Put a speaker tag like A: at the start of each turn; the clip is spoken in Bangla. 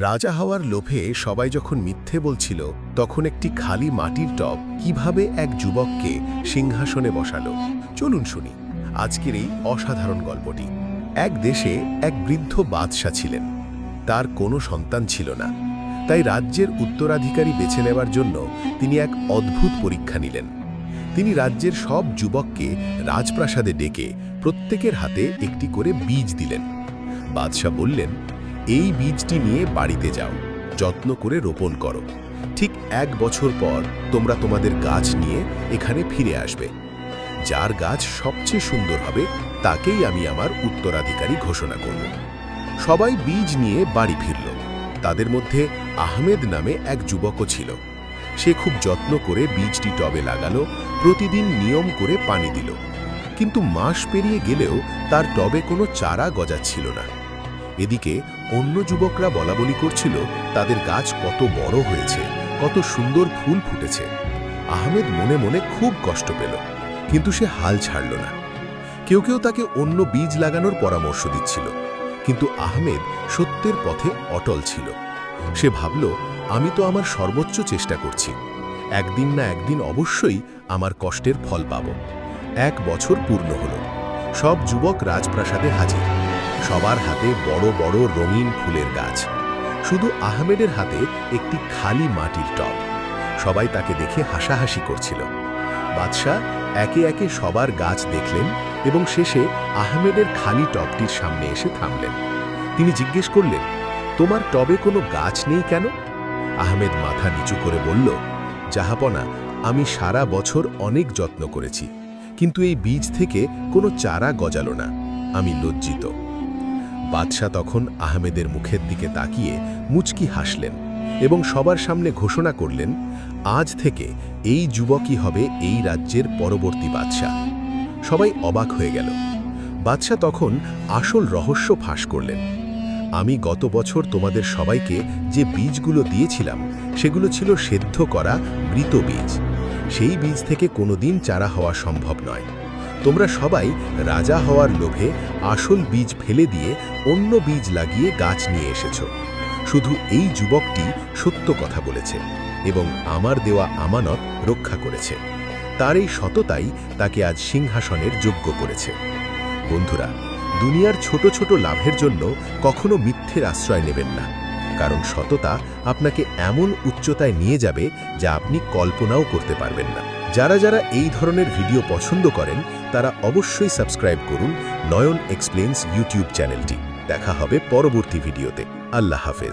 A: রাজা হওয়ার লোভে সবাই যখন মিথ্যে বলছিল, তখন একটি খালি মাটির টব কিভাবে এক যুবককে সিংহাসনে বসালো। চলুন শুনি আজকের এই অসাধারণ গল্পটি। এক দেশে এক বৃদ্ধ বাদশা ছিলেন। তার কোনো সন্তান ছিল না, তাই রাজ্যের উত্তরাধিকারী বেছে নেওয়ার জন্য তিনি এক অদ্ভুত পরীক্ষা নিলেন। তিনি রাজ্যের সব যুবককে রাজপ্রাসাদে ডেকে প্রত্যেকের হাতে একটি করে বীজ দিলেন। বাদশা বললেন, এই বীজটি নিয়ে বাড়িতে যাও, যত্ন করে রোপণ করো। ঠিক 1 বছর পর তোমরা তোমাদের গাছ নিয়ে এখানে ফিরে আসবে। যার গাছ সবচেয়ে সুন্দর হবে তাকেই আমি আমার উত্তরাধিকারী ঘোষণা করব। সবাই বীজ নিয়ে বাড়ি ফিরল। তাদের মধ্যে আহমেদ নামে এক যুবকও ছিল। সে খুব যত্ন করে বীজটি টবে লাগালো, প্রতিদিন নিয়ম করে পানি দিল। কিন্তু মাস পেরিয়ে গেলেও তার টবে কোনো চারা গজাচ্ছিল না। এদিকে অন্য যুবকরা বলাবলি করছিল তাদের গাছ কত বড় হয়েছে, কত সুন্দর ফুল ফুটেছে। আহমেদ মনে মনে খুব কষ্ট পেল, কিন্তু সে হাল ছাড়ল না। কেউ কেউ তাকে অন্য বীজ লাগানোর পরামর্শ দিচ্ছিল, কিন্তু আহমেদ সত্যের পথে অটল ছিল। সে ভাবল, আমি তো আমার সর্বোচ্চ চেষ্টা করছি, একদিন না একদিন অবশ্যই আমার কষ্টের ফল পাব। 1 বছর পূর্ণ হল। সব যুবক রাজপ্রাসাদে হাজির। সবার হাতে বড় বড় রঙিন ফুলের গাছ, শুধু আহমেদের হাতে একটি খালি মাটির টব। সবাই তাকে দেখে হাসাহাসি করছিল। বাদশা একে একে সবার গাছ দেখলেন এবং শেষে আহমেদের খালি টবটির সামনে এসে থামলেন। তিনি জিজ্ঞেস করলেন, তোমার টবে কোনো গাছ নেই কেন? আহমেদ মাথা নিচু করে বলল, জাহাপনা, আমি সারা বছর অনেক যত্ন করেছি, কিন্তু এই বীজ থেকে কোনো চারা গজালো না। আমি লজ্জিত। বাদশা তখন আহমেদের মুখের দিকে তাকিয়ে মুচকি হাসলেন এবং সবার সামনে ঘোষণা করলেন, আজ থেকে এই যুবকই হবে এই রাজ্যের পরবর্তী বাদশা। সবাই অবাক হয়ে গেল। বাদশা তখন আসল রহস্য ফাঁস করলেন। আমি গত বছর তোমাদের সবাইকে যে বীজগুলো দিয়েছিলাম সেগুলো ছিল সেদ্ধ করা মৃত বীজ। সেই বীজ থেকে কোনোদিন চারা হওয়া সম্ভব নয়। তোমরা সবাই রাজা হওয়ার লোভে আসল বীজ ফেলে দিয়ে অন্য বীজ লাগিয়ে গাছ নিয়ে এসেছো। শুধু এই যুবকটি সত্য কথা বলেছে এবং আমার দেওয়া আমানত রক্ষা করেছে। তার এই সততাই তাকে আজ সিংহাসনের যোগ্য করেছে। বন্ধুরা, দুনিয়ার ছোট ছোট লাভের জন্য কখনো মিথ্যের আশ্রয় নেবেন না, কারণ সততা আপনাকে এমন উচ্চতায় নিয়ে যাবে যা আপনি কল্পনাও করতে পারবেন না। যারা যারা এই ধরনের ভিডিও পছন্দ করেন তারা অবশ্যই সাবস্ক্রাইব করুন নয়ন এক্সপ্লেইনস ইউটিউব চ্যানেলটি। দেখা হবে পরবর্তী ভিডিওতে। আল্লাহ হাফেজ।